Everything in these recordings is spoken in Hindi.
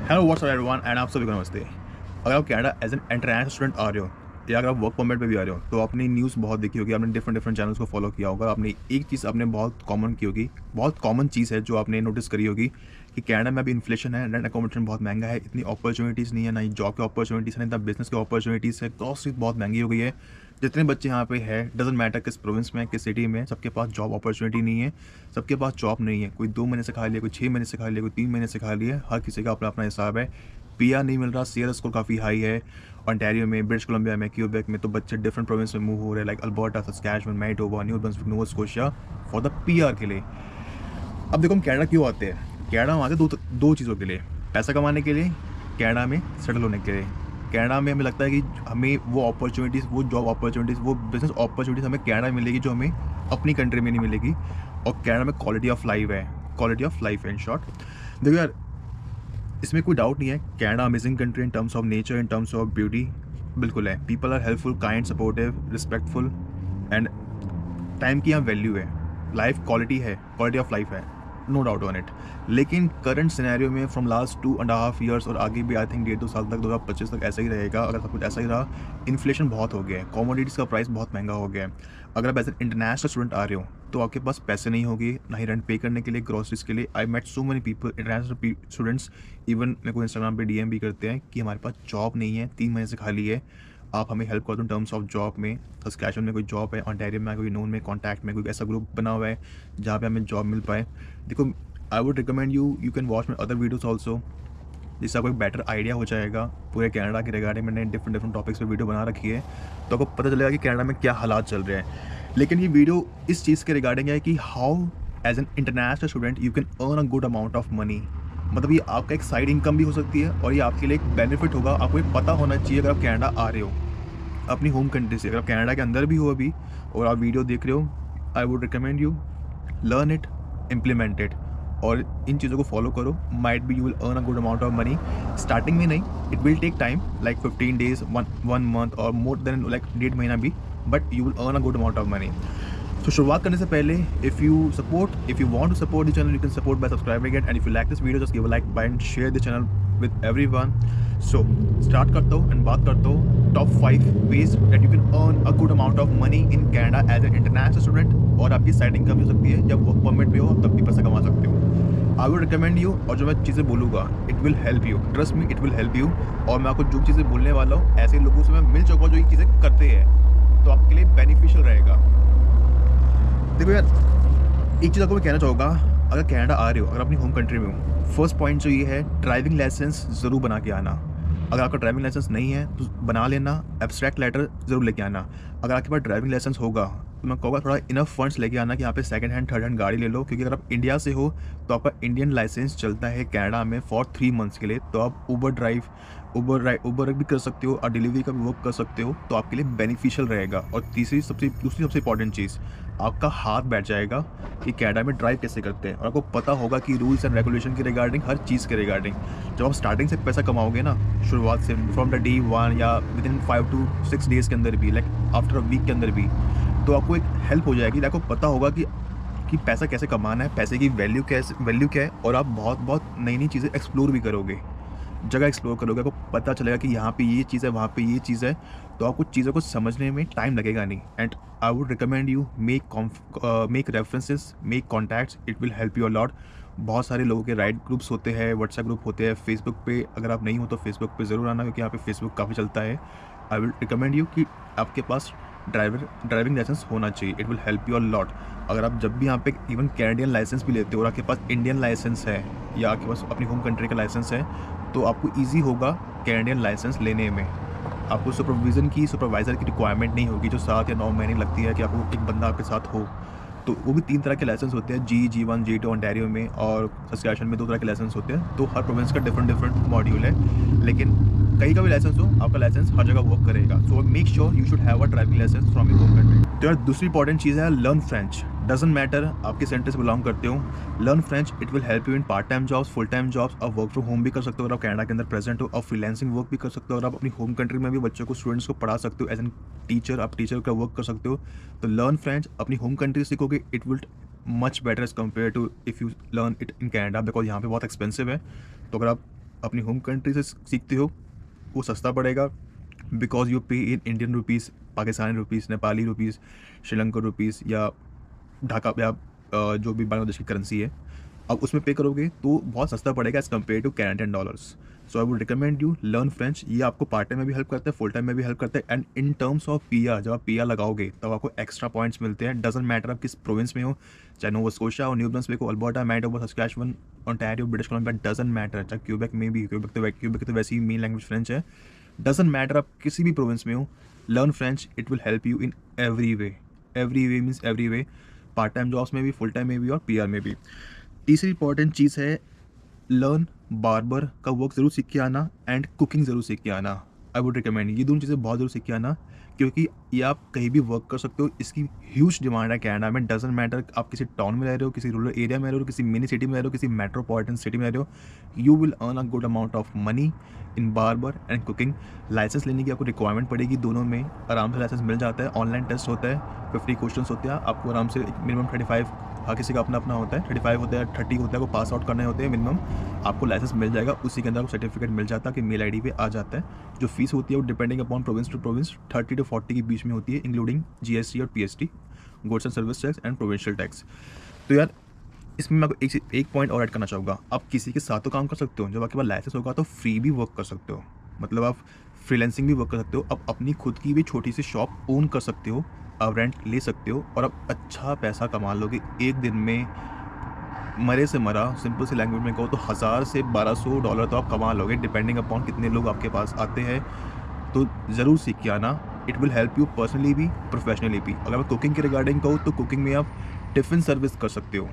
हेलो व्हाट्सअप एवरीवन एंड आप सभी को नमस्ते। अगर आप Canada as an international student आ रहे हो या अगर आप वर्क परमिट पे भी आ रहे हो तो आपने न्यूज़ बहुत देखी होगी, आपने डिफरेंट चैनल्स को फॉलो किया होगा। आपने एक चीज़ आपने बहुत कॉमन की होगी, बहुत कॉमन चीज़ है जो आपने नोटिस करी होगी कि कनाडा में अभी इन्फ्लेशन है, रेंट अकोमोडेशन बहुत महंगा है, इतनी अपॉर्चुनिटीज़ नहीं है, ना ही जॉब की अपॉर्चुनिटीज़ है, ना बिजनेस की अपॉर्चुनिटीज़ है, ग्रॉसरी बहुत महंगी हो गई है। जितने बच्चे यहाँ पे है, डजेंट मैटर किस प्रोविंस में किस सिटी में, सबके पास जॉब अपॉर्चुनिटी नहीं है, सबके पास जॉब नहीं है। कोई 2 महीने से खा लिया, कोई 6 महीने से खा लिया, कोई 3 महीने से खा लिया, हर किसी का अपना अपना हिसाब है। पीआर नहीं मिल रहा, सीआर स्कोर काफ़ी हाई है। ओंटारियो में, ब्रिटिश कोलंबिया में, क्यूबेक में तो बच्चे डिफरेंट प्रोविंस में मूव हो रहे हैं, like Alberta, Saskatchewan, Manitoba, new Brunswick, Nova Scotia for the PR के लिए। अब देखो हम कनाडा क्यों आते हैं। कनाडा हम आते हैं दो चीज़ों के लिए, पैसा कमाने के लिए, कनाडा में सेटल होने के लिए। कनाडा में हमें लगता है कि हमें वो अपॉर्चुनिटीज़, वो जॉब अपॉर्चुनिटीज़, वो बिजनेस अपॉर्चुनिटीज़ हमें कनाडा में मिलेगी जो हमें अपनी कंट्री में नहीं मिलेगी। और कनाडा में क्वालिटी ऑफ लाइफ है, क्वालिटी ऑफ लाइफ है इन शॉर्ट। देखो यार, इसमें कोई डाउट नहीं है, Canada amazing country in terms of nature, in terms of beauty, बिल्कुल है। People are helpful, kind, supportive, respectful and time की यहाँ वैल्यू है, लाइफ क्वालिटी है, क्वालिटी ऑफ लाइफ है, नो डाउट ऑन इट। लेकिन करंट सिनेरियो में फ्रॉम लास्ट 2.5 ईयर्स और आगे भी आई थिंक 1.5-2 साल तक 2025 तक ऐसा ही रहेगा। अगर सब कुछ ऐसा ही रहा, इन्फ्लेशन बहुत हो गया है, कॉमोडिटीज़ का प्राइस बहुत महंगा हो गया है। अगर आप एज एन इंटरनेशनल स्टूडेंट आ रहे हो तो आपके पास पैसे नहीं होगी, ना ही रेंट पे करने के लिए, ग्रोसरीज के लिए। I met so many people, international students, even मेरे को इंस्टाग्राम पे डीएम भी करते हैं कि हमारे पास जॉब नहीं है, 3 महीने से खाली है, आप हमें हेल्प कर दो इन टर्म्स ऑफ जॉब में। सस्कैचुअन में कोई जॉब है, ओंटारियो में कोई नोन में कॉन्टैक्ट में कोई ऐसा ग्रुप बना हुआ है जहाँ पे हमें जॉब मिल पाए। देखो, आई would recommend you can watch my other videos also, जिससे आपको एक बेटर आइडिया हो जाएगा पूरे कनाडा के रिगार्डिंग। मैंने डिफरेंट टॉपिक्स पे वीडियो बना रखी है, तो आपको पता चलेगा कि कनाडा में क्या हालात चल रहे हैं। लेकिन ये वीडियो इस चीज़ के रिगार्डिंग है कि how as an international student you can earn a good amount of money. मतलब ये आपका एक साइड इनकम भी हो सकती है और ये आपके लिए एक बेनिफिट होगा। आपको ये पता होना चाहिए अगर आप कनाडा आ रहे हो अपनी होम कंट्री से, अगर आप कनाडा के अंदर भी हो अभी और आप वीडियो देख रहे हो, I would recommend you learn it, implement it और इन चीज़ों को फॉलो करो। Might be you will earn a good amount of money. Starting में नहीं, it will take time, like 15 days, one month और मोर देन लाइक 1.5 महीना भी, but you will earn a good amount of money. तो शुरुआत करने से पहले, if you want to support the channel, you can support by subscribing it, and if you like this video just give a like by and share the channel with everyone. So start करता हूँ एंड बात करता हूँ top 5 ways that you can earn a good amount of money in Canada as an international student. और आपकी साइड इनकम हो सकती है, जब वर्क परमिट पे हो तब भी पैसा कमा सकते हो। आई वुड रिकमेंड यू, और जो मैं चीज़ें बोलूँगा it will help you, trust me it will help you. और मैं आपको जो चीज़ें बोलने वाला हूँ ऐसे लोगों से मैं मिल चुका हूँ जो ये चीज़ें करते हैं, तो आपके लिए बेनिफिशियल रहेगा। देखो यार, एक चीज़ आपको मैं कहना चाहूँगा, अगर कनाडा आ रहे हो, अगर अपनी होम कंट्री में हो, फर्स्ट पॉइंट जो ये है, ड्राइविंग लाइसेंस ज़रूर बना के आना। अगर आपका ड्राइविंग लाइसेंस नहीं है तो बना लेना, एब्स्ट्रैक्ट लेटर ज़रूर लेके आना। अगर आपके पास ड्राइविंग लाइसेंस होगा तो मैं कहूँगा थोड़ा इनफ फंड्स लेके आना कि यहाँ पे सेकंड हैंड थर्ड हैंड गाड़ी ले लो, क्योंकि अगर आप इंडिया से हो तो आपका इंडियन लाइसेंस चलता है कनाडा में फॉर 3 मंथ्स के लिए। तो आप उबर भी कर सकते हो और डिलीवरी का भी वर्क कर सकते हो, तो आपके लिए बेनिफिशियल रहेगा। और दूसरी सबसे इंपॉर्टेंट चीज़, आपका हाथ बैठ जाएगा कि कनाडा में ड्राइव कैसे करते हैं और आपको पता होगा कि रूल्स एंड रेगुलेशन के रिगार्डिंग, हर चीज़ के रिगार्डिंग। जब आप स्टार्टिंग से पैसा कमाओगे ना, शुरुआत से फ्रॉम द डे 1 या विद इन 5 to 6 डेज़ के अंदर भी, लाइक आफ्टर अ वीक के अंदर भी, तो आपको एक हेल्प हो जाएगी। आपको पता होगा कि पैसा कैसे कमाना है, पैसे की वैल्यू क्या है, और आप बहुत नई चीज़ें एक्सप्लोर भी करोगे, जगह एक्सप्लोर करोगे, आपको पता चलेगा कि यहाँ पे ये चीज़ है, वहाँ पे ये चीज़ है, तो आपको चीज़ों को समझने में टाइम लगेगा नहीं। And I would recommend you make references, make contacts, it will help you a lot. बहुत सारे लोगों के राइट ग्रुप्स होते हैं, व्हाट्सएप ग्रुप होते हैं, फेसबुक पे अगर आप नहीं हो तो फेसबुक पे ज़रूर आना, क्योंकि यहाँ पे फेसबुक काफ़ी चलता है। आई विल रिकमेंड यू कि आपके पास ड्राइविंग लाइसेंस होना चाहिए, it will help you a lot. अगर आप जब भी यहाँ पे इवन कैनेडियन लाइसेंस भी लेते हो और आपके पास इंडियन लाइसेंस है या आपके पास अपनी होम कंट्री का लाइसेंस है, तो आपको ईजी होगा कैनेडियन लाइसेंस लेने में। आपको सुपरवाइज़र की रिक्वायरमेंट नहीं होगी, जो 7 या 9 महीने लगती है कि आपको एक बंदा आपके साथ हो। तो वो भी 3 तरह के लाइसेंस होते हैं, G1, G2 ओंटारियो में, और सस्कैचुअन में 2 तरह के लाइसेंस होते हैं। तो हर प्रोविंस का डिफरेंट मॉड्यूल है, लेकिन कहीं का भी लाइसेंस हो, आपका लाइसेंस हर जगह वर्क करेगा। So make sure you should have a driving licence from your home country. तो यार, दूसरी इंपॉर्टेंट चीज़ है लर्न फ्रेंच। डजेंट मैटर आपके सेंटर से बिलोंग करते हो, learn French, it will help you in part time jobs, full time jobs. आप वर्क फ्रॉम होम भी कर सकते हो अगर आप कनाडा के अंदर प्रेजेंट हो, और फ्रीलांसिंग वर्क भी कर सकते हो। और आप अपनी होम कंट्री में भी बच्चों को, स्टूडेंट्स को पढ़ा सकते हो एज एन टीचर, आप टीचर का वर्क कर सकते हो। तो लर्न फ्रेंच अपनी होम कंट्री सीखोगे, it will much better as compare to if you learn it in Canada, because यहाँ पे बहुत एक्सपेंसिव है। तो अगर आप अपनी होम कंट्री से सीखते हो वो सस्ता पड़ेगा, बिकॉज यू पे in Indian rupees, Pakistani rupees, Nepali rupees, Sri Lankan rupees या ढाका या जो भी बांग्लादेश की करेंसी है, अब उसमें पे करोगे तो बहुत सस्ता पड़ेगा as compare two Canadian dollars. So I would recommend you learn French. ये आपको पार्ट टाइम में भी हेल्प करता है, फुल टाइम में भी हेल्प करता है। And in terms of PR, जब आप पीआर लगाओगे तब आपको एक्स्ट्रा पॉइंट्स मिलते हैं। डजंट मैटर आप किस प्रोविंस में हो, चाहे नोवा स्कोशिया हो, न्यू ब्रंसविक हो, Alberta, Manitoba, Saskatchewan, Ontario, British Columbia, doesn't matter. चाहे क्यूबेक में भी, क्यूबेक तो वैसे ही मेन लैंग्वेज फ्रेंच है। डजंट मैटर आप किसी भी प्रोविंस में हो, learn French, it will help you in every way. Every way means every way, part time jobs में भी, फुल टाइम में भी और पीआर में भी। तीसरी इंपॉर्टेंट चीज़ है लर्न बार्बर का वर्क ज़रूर सीख के आना एंड कुकिंग ज़रूर सीख के आना। आई वुड रिकमेंड ये दोनों चीज़ें बहुत ज़रूर सीख के आना, क्योंकि ये आप कहीं भी वर्क कर सकते हो। इसकी ह्यूज डिमांड है कनाडा में। डजंट मैटर आप किसी टाउन में रह रहे हो, किसी रूरल एरिया में रह रहे हो, किसी मिनी सिटी में रह रहे हो, किसी मेट्रोपॉलिटन सिटी में रह रहे हो, you will earn a good amount of money in barber and cooking. Licence लेने की आपको रिक्वायरमेंट पड़ेगी, दोनों में आराम से लाइसेंस मिल जाता है। ऑनलाइन टेस्ट होता है, 50 क्वेश्चन होते हैं, आपको आराम से मिनिमम 35, हर किसी का अपना अपना होता है, 35 होता है, 30 होता है, वो पास आउट करने होते हैं मिनिमम। आपको लाइसेंस मिल जाएगा, उसी के अंदर आपको सर्टिफिकेट मिल जाता है कि मेल आईडी पे आ जाता है। जो फीस होती है वो depending upon province to province 30 to 40 के बीच में होती है, इंक्लूडिंग जीएसटी और PST, goods and service tax and provincial tax. तो यार इसमें मैं आपको एक पॉइंट और ऐड करना चाहूँगा। आप किसी के साथ तो काम कर सकते हो, जब आपके पास लाइसेंस होगा तो फ्री भी वर्क कर सकते हो, मतलब आप फ्रीलांसिंग भी वर्क कर सकते हो। आप अपनी खुद की भी छोटी सी शॉप ओन कर सकते हो, आप रेंट ले सकते हो और आप अच्छा पैसा कमा लोगे एक दिन में। मरे से मरा, सिंपल सी लैंग्वेज में कहो तो $1000 से $1200 तो आप कमा लोगे, डिपेंडिंग अपॉन कितने लोग आपके पास आते हैं। तो ज़रूर सीख के आना, it will help you personally भी, प्रोफेशनली भी। अगर मैं कुकिंग के रिगार्डिंग कहूँ तो कुकिंग में आप टिफ़िन सर्विस कर सकते हो।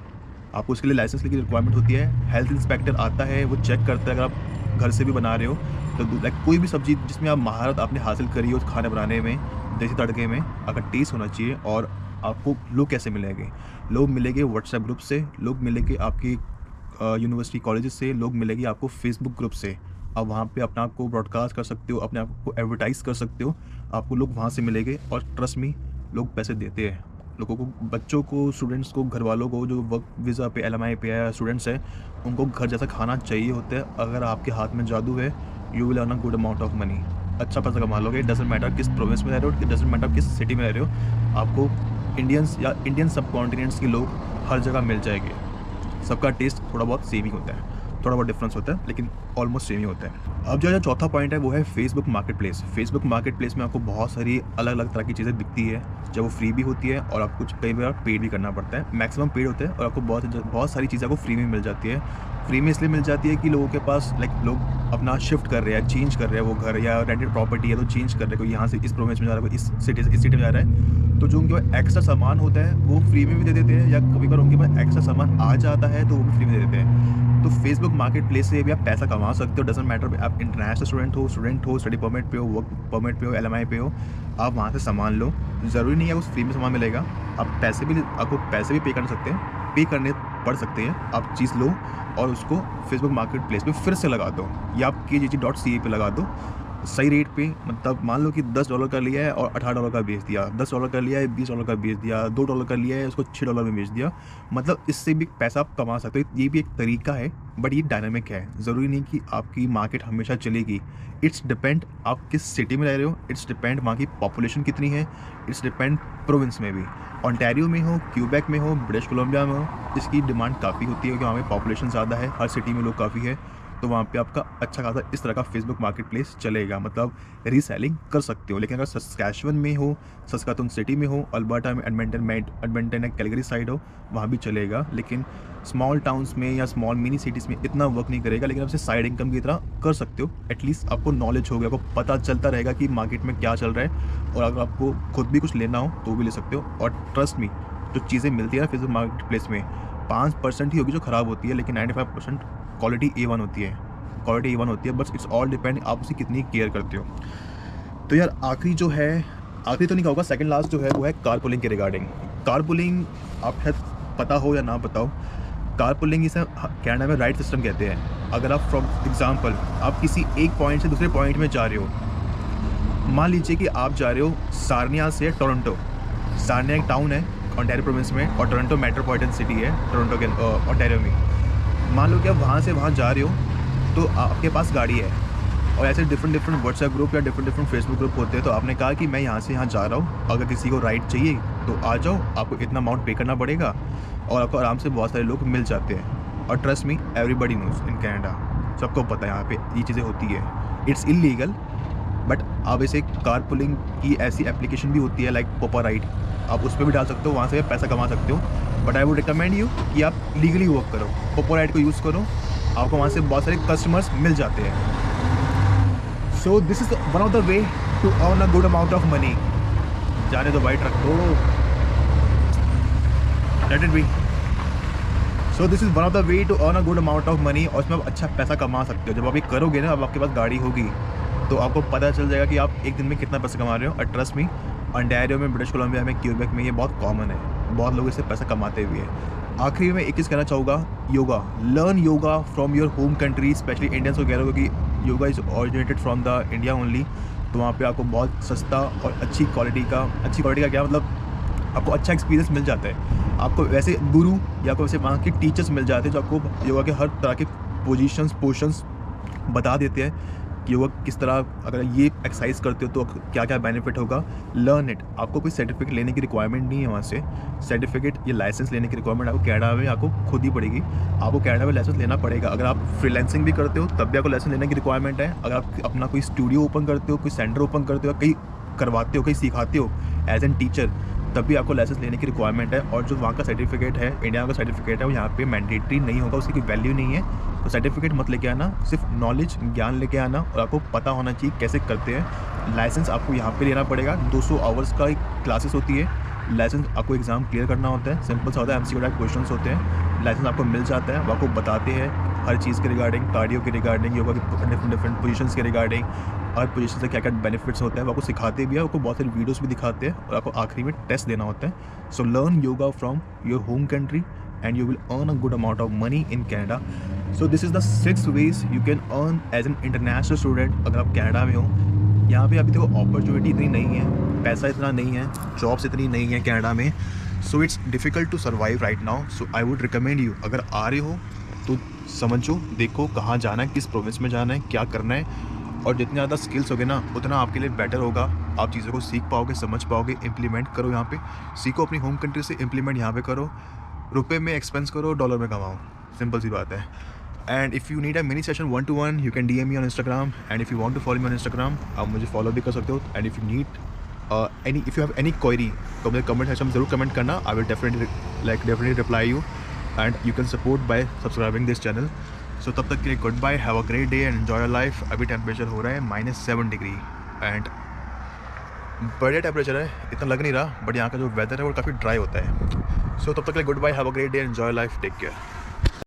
आपको उसके लिए लाइसेंस की रिक्वायरमेंट होती है, हेल्थ इंस्पेक्टर आता है, वो चेक करता है। अगर आप घर से भी बना रहे हो तो लाइक कोई भी सब्ज़ी जिसमें आप महारत आपने हासिल करी हो खाना बनाने में, देसी तड़के में, अगर टेस्ट होना चाहिए। और आपको लोग कैसे मिलेंगे? लोग मिलेंगे व्हाट्सएप ग्रुप से, लोग मिलेंगे आपकी यूनिवर्सिटी कॉलेजेस से, लोग मिलेंगे आपको फेसबुक ग्रुप से। आप वहाँ पे अपने आप को ब्रॉडकास्ट कर सकते हो, अपने आप को एडवर्टाइज़ कर सकते हो, आपको लोग वहाँ से मिलेंगे। और ट्रस्ट मी, लोग पैसे देते हैं लोगों को, बच्चों को, स्टूडेंट्स को, घर वालों को, जो वर्क वीज़ा पे LMI पे है स्टूडेंट्स हैं, उनको घर जैसा खाना चाहिए होता है। अगर आपके हाथ में जादू है, you will earn a good amount of money, अच्छा पैसा कमा लोगे। डजंट मैटर किस प्रोविंस में रह रहे हो, डजंट मैटर किस सिटी में रह रहे हो, आपको इंडियंस या इंडियन सब कॉन्टिनेंट्स के लोग हर जगह मिल जाएंगे। सबका टेस्ट थोड़ा बहुत सेम ही होता है, थोड़ा बहुत डिफरेंस होता है, लेकिन ऑलमोस्ट सेम ही होता है। अब जो चौथा पॉइंट है वो है Facebook market place. Facebook market place में आपको बहुत सारी अलग अलग तरह की चीज़ें दिखती है, जब वो फ्री भी होती है और आपको कई बार पेड भी करना पड़ता है। मैक्सिमम पेड होता है और आपको बहुत सारी चीज़ें आपको फ्री में मिल जाती है। फ्री में इसलिए मिल जाती है कि लोगों के पास लोग अपना शिफ्ट कर रहे हैं, चेंज कर रहे हैं वो घर, या रेंटेड प्रॉपर्टी है तो चेंज कर रहे हैं, कोई यहाँ से इस प्रोविंस में जा रहा है, कोई इस सिटी में जा रहा है, तो जो उनके पास एक्स्ट्रा सामान होता है वो फ्री में भी दे देते हैं, या कभी बार उनके पास एक्स्ट्रा सामान आ जाता है तो वो भी फ्री में दे देते हैं। तो फेसबुक मार्केट प्लेस से भी आप पैसा कमा सकते हो। डजंट मैटर आप इंटरनेशनल स्टूडेंट हो, स्टडी परमिट पे हो, वर्क परमिट पे हो, LMI पे हो, आप वहाँ से सामान लो। ज़रूरी नहीं है उस फ्री में सामान मिलेगा, आप आपको पैसे भी पे कर सकते हैं, पे करने पड़ सकते हैं। आप चीज़ लो और उसको फेसबुक मार्केट प्लेस पे फिर से लगा दो, या आप KGG.ca पे लगा दो सही रेट पे। मतलब मान लो कि $10 का लिया है और $18 का बेच दिया, $10 का लिया है $20 का बेच दिया, $2 का लिया है उसको $6 में बेच दिया। मतलब इससे भी पैसा आप कमा सकते हो। ये भी एक तरीका है, बट ये डायनामिक है। ज़रूरी नहीं कि आपकी मार्केट हमेशा चलेगी। इट्स डिपेंड आप किस सिटी में रह रहे हो, इट्स डिपेंड वहाँ की पॉपुलेशन कितनी है, इट्स डिपेंड प्रोविंस में भी। ओंटारियो में हो, क्यूबेक में हो, ब्रिटिश कोलंबिया में हो, इसकी डिमांड काफ़ी होती है कि वहाँ पे पॉपुलेशन ज़्यादा है, हर सिटी में लोग काफ़ी है, तो वहाँ पे आपका अच्छा खासा इस तरह का फेसबुक मार्केट प्लेस चलेगा, मतलब रीसेलिंग कर सकते हो। लेकिन अगर सस्कैचुअन में हो, सस्कातून सिटी में हो, अल्बर्टा में, एडमंटन या कैलगरी साइड हो, वहाँ भी चलेगा। लेकिन स्मॉल टाउन्स में या स्मॉल मिनी सिटीज़ में इतना वर्क नहीं करेगा, लेकिन आप इसे साइड इनकम की तरह कर सकते हो। एटलीस्ट आपको नॉलेज होगा, आपको पता चलता रहेगा कि मार्केट में क्या चल रहा है, और अगर आपको खुद भी कुछ लेना हो तो भी ले सकते हो। और ट्रस्ट मी, जो चीज़ें मिलती है ना फेसबुक मार्केट प्लेस में, 5% ही होगी जो ख़राब होती है, लेकिन 95% क्वालिटी A1 होती है, क्वालिटी A1 होती है। बस इट्स ऑल डिपेंड आप उसे कितनी केयर करते हो। तो यार आखिरी जो है, आखिरी तो नहीं कहूँगा, सेकंड लास्ट जो है वो है कारपूलिंग के रिगार्डिंग। कारपूलिंग आप शायद पता हो या ना पता हो, कारपूलिंग इसे कनाडा में राइड सिस्टम कहते हैं। अगर आप फॉर एग्जांपल आप किसी एक पॉइंट से दूसरे पॉइंट में जा रहे हो, मान लीजिए कि आप जा रहे हो सार्निया से टोरंटो। सार्निया एक टाउन है ओंटारियो प्रोविंस में, और टोरंटो मेट्रोपॉलिटन सिटी है टोरंटो के ओंटारियो में। मान लो कि आप वहाँ से वहाँ जा रहे हो, तो आपके पास गाड़ी है। और ऐसे डिफरेंट व्हाट्सएप ग्रुप या डिफरेंट फेसबुक ग्रुप होते हैं। तो आपने कहा कि मैं यहाँ से यहाँ जा रहा हूँ, अगर किसी को राइड चाहिए तो आ जाओ, आपको इतना अमाउंट पे करना पड़ेगा और आपको आराम से बहुत सारे लोग मिल जाते हैं। और trust me, everybody knows in Canada, सबको पता है यहाँ पे ये चीज़ें होती है। इट्स इलीगल, बट आप ऐसे कार पुलिंग की ऐसी एप्लीकेशन भी होती है लाइक पोपा राइड, आप उस पर भी डाल सकते हो, वहाँ से पैसा कमा सकते हो। But I would recommend you कि आप लीगली वर्क करो, पोपा राइड को यूज़ करो, आपको वहाँ से बहुत सारे कस्टमर्स मिल जाते हैं। So this is one of the way to earn a good amount of money. जाने दो भाई, ट्रक तोड़ो, let it be. So this is one of the way to earn a good amount of money, और इसमें आप अच्छा पैसा कमा सकते हो। जब आप ये करोगे ना, अब आपके पास गाड़ी होगी तो आपको पता चल जाएगा कि आप एक दिन में कितना पैसा कमा रहे हो। और ट्रस्ट मी, ओंटारियो में, ब्रिटिश कोलंबिया में, क्यूबेक में ये बहुत कॉमन है, बहुत लोग इससे पैसा कमाते हुए हैं। आखिरी में एक चीज़ कहना चाहूँगा, yoga, learn yoga from your home country, specially Indians को कह रहे हो कि yoga is originated from the India only. तो वहाँ पे आपको बहुत सस्ता और अच्छी क्वालिटी का क्या मतलब, आपको अच्छा एक्सपीरियंस मिल जाता है। आपको वैसे गुरु या आपको वैसे वहाँ के टीचर्स मिल जाते हैं जो आपको योगा के हर तरह के पोजीशंस बता देते हैं कि योगा किस तरह, अगर ये एक्सरसाइज करते हो तो क्या क्या बेनिफिट होगा। Learn it. आपको कोई सर्टिफिकेट लेने की रिक्वायरमेंट नहीं है वहाँ से। सर्टिफिकेट या लाइसेंस लेने की रिक्वायरमेंट आपको कनाडा में आपको खुद ही पड़ेगी। आपको कनाडा में लाइसेंस लेना पड़ेगा। अगर आप फ्रीलांसिंग भी करते हो तब भी आपको लाइसेंस लेने की रिक्वायरमेंट है। अगर आप अपना कोई स्टूडियो ओपन करते हो, कोई सेंटर ओपन करते हो, कहीं करवाते हो, कहीं सिखाते हो एज एन टीचर, तब भी आपको लाइसेंस लेने की रिक्वायरमेंट है। और जो वहाँ का सर्टिफिकेट है, इंडिया का सर्टिफिकेट है, वो यहाँ पे मैंडेटरी नहीं होगा, उसकी कोई वैल्यू नहीं है। तो सर्टिफिकेट मत लेके आना, सिर्फ नॉलेज, ज्ञान लेके आना, और आपको पता होना चाहिए कैसे करते हैं। लाइसेंस आपको यहाँ पे लेना पड़ेगा, 200 आवर्स का एक क्लासेस होती है। लाइसेंस आपको एग्ज़ाम क्लियर करना होता है, सिंपल सा होता है, MCQ टाइप क्वेश्चंस होते हैं। लाइसेंस आपको मिल जाता है, वो आपको बताते हैं हर चीज़ के रिगार्डिंग, कार्डियो के रिगार्डिंग, योगा के डिफरेंट पोजीशंस के रिगार्डिंग, हर पोजीशन से क्या क्या बेनिफिट्स होते हैं वो आपको सिखाते भी है, आपको बहुत सारी वीडियोस भी दिखाते हैं, और आपको आखिरी में टेस्ट देना होता है। So learn yoga from your home country and you will earn a good amount of money in Canada. So this is the 6 ways you can earn as an international student. अगर आप कैनेडा में हो, यहाँ पे अभी देखो अपॉर्चुनिटी इतनी नहीं है, पैसा इतना नहीं है, जॉब्स इतनी नहीं है कैनेडा में, so it's difficult to survive right now. So I would recommend you, अगर आ रहे हो तो समझो, देखो कहाँ जाना है, किस प्रोविंस में जाना है, क्या करना है, और जितने ज़्यादा स्किल्स होगे ना उतना आपके लिए बेटर होगा। आप चीज़ों को सीख पाओगे, समझ पाओगे, इम्प्लीमेंट करो यहाँ पे, सीखो अपनी होम कंट्री से, इम्प्लीमेंट यहाँ पे करो, रुपए में एक्सपेंस करो, डॉलर में कमाओ, सिंपल सी बात है। And if you need a mini session 1-to-1 you can DM me on Instagram, and if you want to follow me on Instagram, आप मुझे फॉलो भी कर सकते हो। And if you need if you have any query तो मुझे कमेंट सेक्शन में ज़रूर कमेंट करना, I will definitely reply you, and you can support by subscribing this channel. So तब तक के लिए goodbye, have a great day and enjoy your life. अभी टेम्परेचर हो रहा है -7 डिग्री एंड बढ़िया टेम्परेचर है, इतना लग नहीं रहा, बट यहाँ का जो वेदर है वो काफ़ी ड्राई होता है। सो तब तक के लिए goodbye, have a great day and enjoy life, take care.